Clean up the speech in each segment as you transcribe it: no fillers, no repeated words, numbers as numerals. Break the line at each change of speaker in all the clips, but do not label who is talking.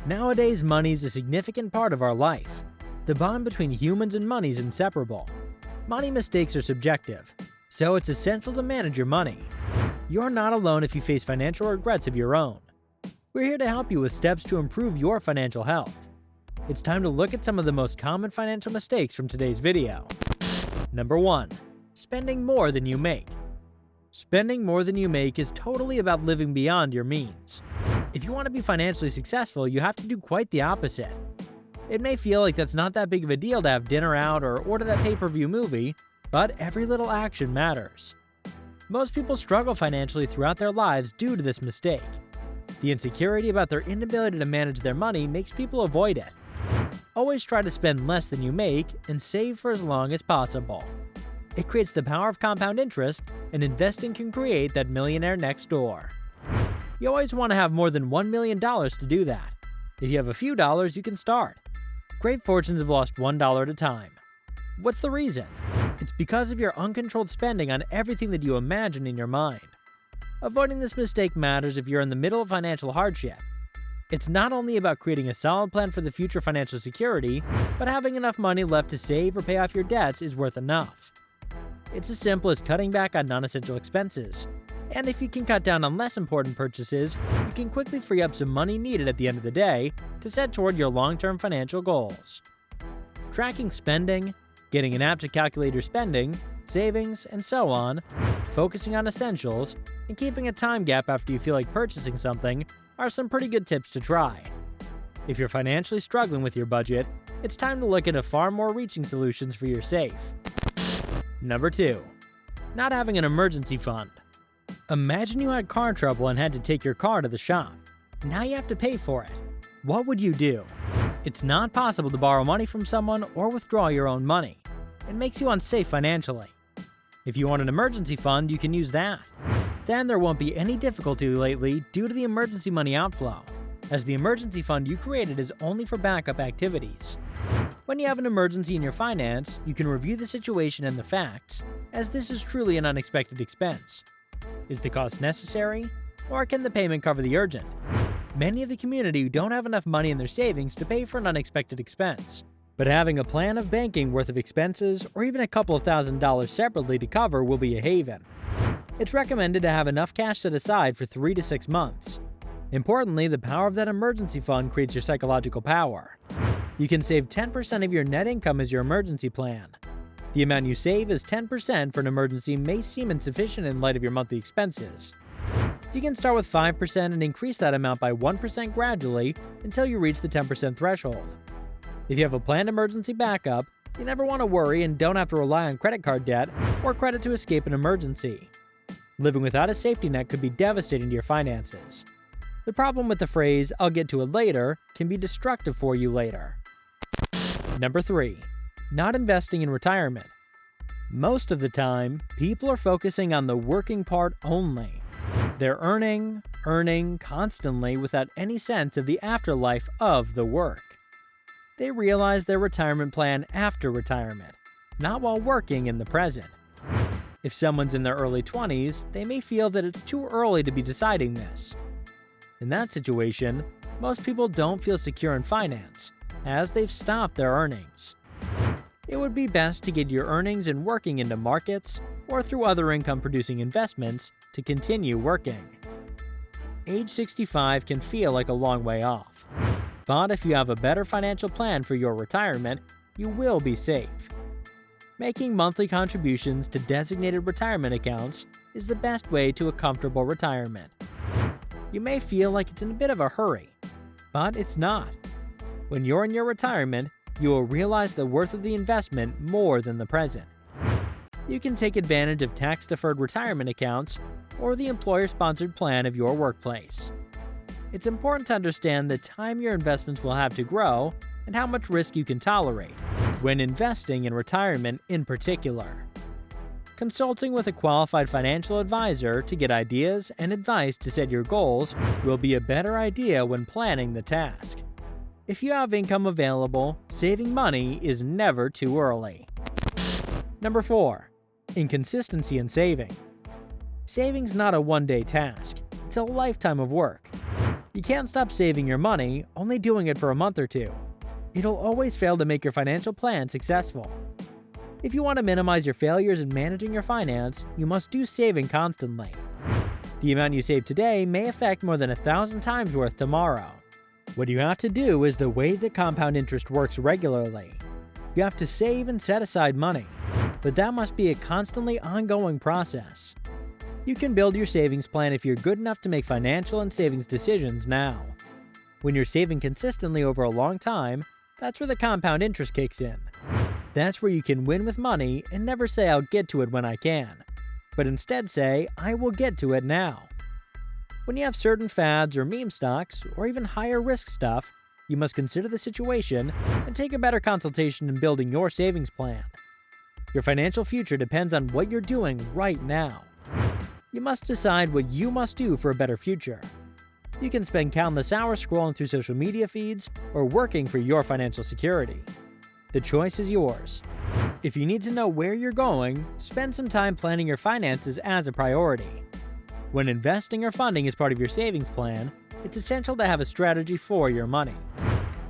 Nowadays, money is a significant part of our life. The bond between humans and money is inseparable. Money mistakes are subjective, so it's essential to manage your money. You're not alone if you face financial regrets of your own. We're here to help you with steps to improve your financial health. It's time to look at some of the most common financial mistakes from today's video. Number 1. Spending more than you make. Spending more than you make is totally about living beyond your means. If you want to be financially successful, you have to do quite the opposite. It may feel like that's not that big of a deal to have dinner out or order that pay-per-view movie, but every little action matters. Most people struggle financially throughout their lives due to this mistake. The insecurity about their inability to manage their money makes people avoid it. Always try to spend less than you make and save for as long as possible. It creates the power of compound interest, and investing can create that millionaire next door. You always want to have more than $1 million to do that. If you have a few dollars, you can start. Great fortunes have lost $1 at a time. What's the reason? It's because of your uncontrolled spending on everything that you imagine in your mind. Avoiding this mistake matters if you're in the middle of financial hardship. It's not only about creating a solid plan for the future financial security, but having enough money left to save or pay off your debts is worth enough. It's as simple as cutting back on non-essential expenses. And if you can cut down on less important purchases, you can quickly free up some money needed at the end of the day to set toward your long-term financial goals. Tracking spending, getting an app to calculate your spending, savings, and so on, focusing on essentials, and keeping a time gap after you feel like purchasing something are some pretty good tips to try. If you're financially struggling with your budget, it's time to look into far more reaching solutions for your safe. Number 2. Not having an emergency fund. Imagine you had car trouble and had to take your car to the shop. Now you have to pay for it. What would you do? It's not possible to borrow money from someone or withdraw your own money. It makes you unsafe financially. If you want an emergency fund, you can use that. Then there won't be any difficulty lately due to the emergency money outflow, as the emergency fund you created is only for backup activities. When you have an emergency in your finance, you can review the situation and the facts, as this is truly an unexpected expense. Is the cost necessary, or can the payment cover the urgent? Many of the community don't have enough money in their savings to pay for an unexpected expense, but having a plan of banking worth of expenses or even a couple of $1,000s separately to cover will be a haven. It's recommended to have enough cash set aside for 3 to 6 months. Importantly, the power of that emergency fund creates your psychological power. You can save 10% of your net income as your emergency plan. The amount you save as 10% for an emergency may seem insufficient in light of your monthly expenses. You can start with 5% and increase that amount by 1% gradually until you reach the 10% threshold. If you have a planned emergency backup, you never want to worry and don't have to rely on credit card debt or credit to escape an emergency. Living without a safety net could be devastating to your finances. The problem with the phrase, "I'll get to it later," can be destructive for you later. Number 3. Not investing in retirement. Most of the time, people are focusing on the working part only. They're earning constantly without any sense of the afterlife of the work. They realize their retirement plan after retirement, not while working in the present. If someone's in their early 20s, they may feel that it's too early to be deciding this. In that situation, most people don't feel secure in finance, as they've stopped their earnings. It would be best to get your earnings and working into markets or through other income-producing investments to continue working. Age 65 can feel like a long way off, but if you have a better financial plan for your retirement, you will be safe. Making monthly contributions to designated retirement accounts is the best way to a comfortable retirement. You may feel like it's in a bit of a hurry, but it's not. When you're in your retirement, you will realize the worth of the investment more than the present. You can take advantage of tax-deferred retirement accounts or the employer-sponsored plan of your workplace. It's important to understand the time your investments will have to grow and how much risk you can tolerate when investing in retirement in particular. Consulting with a qualified financial advisor to get ideas and advice to set your goals will be a better idea when planning the task. If you have income available, saving money is never too early. Number 4. Inconsistency in saving. Saving's not a one-day task, it's a lifetime of work. You can't stop saving your money only doing it for a month or two. It'll always fail to make your financial plan successful. If you want to minimize your failures in managing your finance, you must do saving constantly. The amount you save today may affect more than 1,000 times worth tomorrow. What you have to do is the way that compound interest works regularly. You have to save and set aside money, but that must be a constantly ongoing process. You can build your savings plan if you're good enough to make financial and savings decisions now. When you're saving consistently over a long time, that's where the compound interest kicks in. That's where you can win with money and never say I'll get to it when I can, but instead say I will get to it now. When you have certain fads or meme stocks, or even higher risk stuff, you must consider the situation and take a better consultation in building your savings plan. Your financial future depends on what you're doing right now. You must decide what you must do for a better future. You can spend countless hours scrolling through social media feeds or working for your financial security. The choice is yours. If you need to know where you're going, spend some time planning your finances as a priority. When investing or funding is part of your savings plan, it's essential to have a strategy for your money.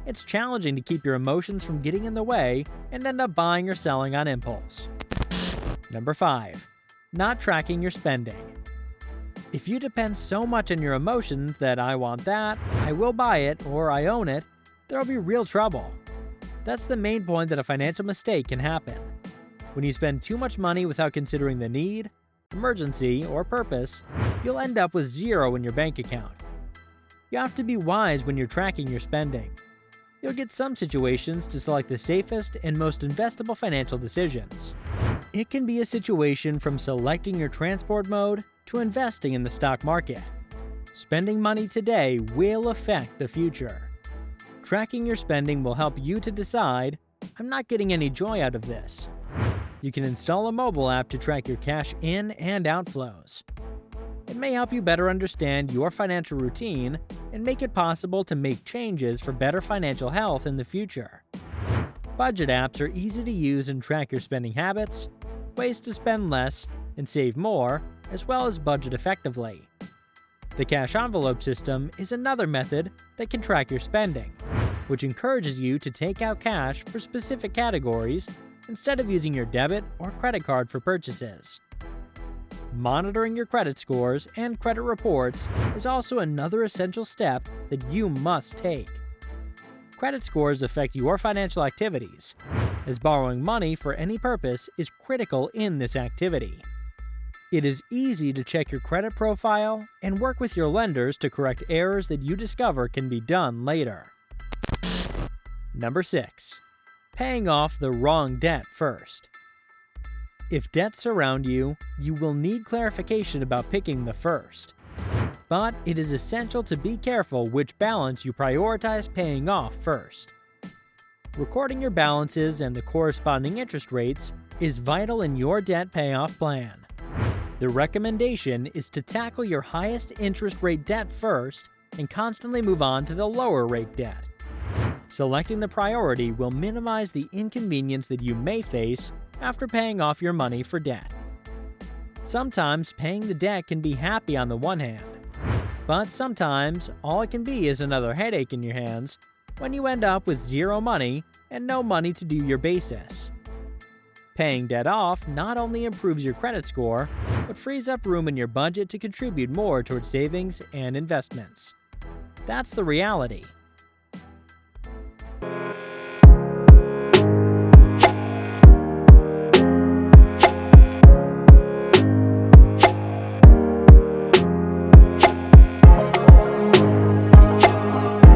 It's challenging to keep your emotions from getting in the way and end up buying or selling on impulse. Number 5. Not tracking your spending. If you depend so much on your emotions that I want that, I will buy it, or I own it, there'll be real trouble. That's the main point that a financial mistake can happen. When you spend too much money without considering the need, emergency, or purpose, you'll end up with zero in your bank account. You have to be wise when you're tracking your spending. You'll get some situations to select the safest and most investable financial decisions. It can be a situation from selecting your transport mode to investing in the stock market. Spending money today will affect the future. Tracking your spending will help you to decide, I'm not getting any joy out of this. You can install a mobile app to track your cash in and outflows. It may help you better understand your financial routine and make it possible to make changes for better financial health in the future. Budget apps are easy to use and track your spending habits, ways to spend less and save more, as well as budget effectively. The cash envelope system is another method that can track your spending, which encourages you to take out cash for specific categories instead of using your debit or credit card for purchases. Monitoring your credit scores and credit reports is also another essential step that you must take. Credit scores affect your financial activities, as borrowing money for any purpose is critical in this activity. It is easy to check your credit profile and work with your lenders to correct errors that you discover can be done later. Number 6. Paying off the wrong debt first. If debts surround you, you will need clarification about picking the first. But it is essential to be careful which balance you prioritize paying off first. Recording your balances and the corresponding interest rates is vital in your debt payoff plan. The recommendation is to tackle your highest interest rate debt first and constantly move on to the lower rate debt. Selecting the priority will minimize the inconvenience that you may face after paying off your money for debt. Sometimes paying the debt can be happy on the one hand, but sometimes all it can be is another headache in your hands when you end up with zero money and no money to do your basis. Paying debt off not only improves your credit score, but frees up room in your budget to contribute more towards savings and investments. That's the reality.